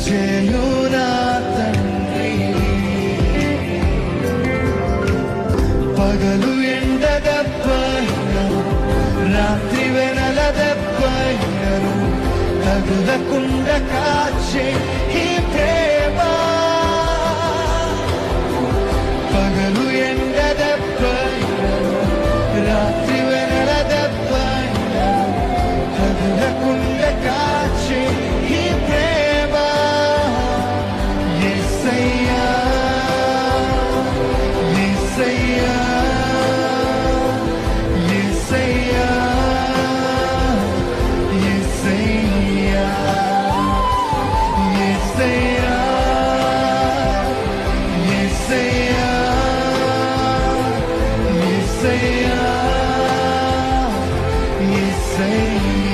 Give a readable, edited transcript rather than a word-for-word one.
చేయునా తండ్రి. పగలు ఎండ దెబ్బైనను, రాత్రి వెనల దెబ్బైనను, కదలకుండా కాచే ఈ ప్రేమ. పగలు ఎండ దెబ్బైనను, రాత్రి వెనల దెబ్బైనను, కదలకుండా కాచే ఈ ప్రేమ. యేసయ్యా, యేసయ్యా, యేసయ్యా, యేసయ్యా, యేసయ్యా, యేసయ్యా, యేసయ్యా, యేసయ్యా.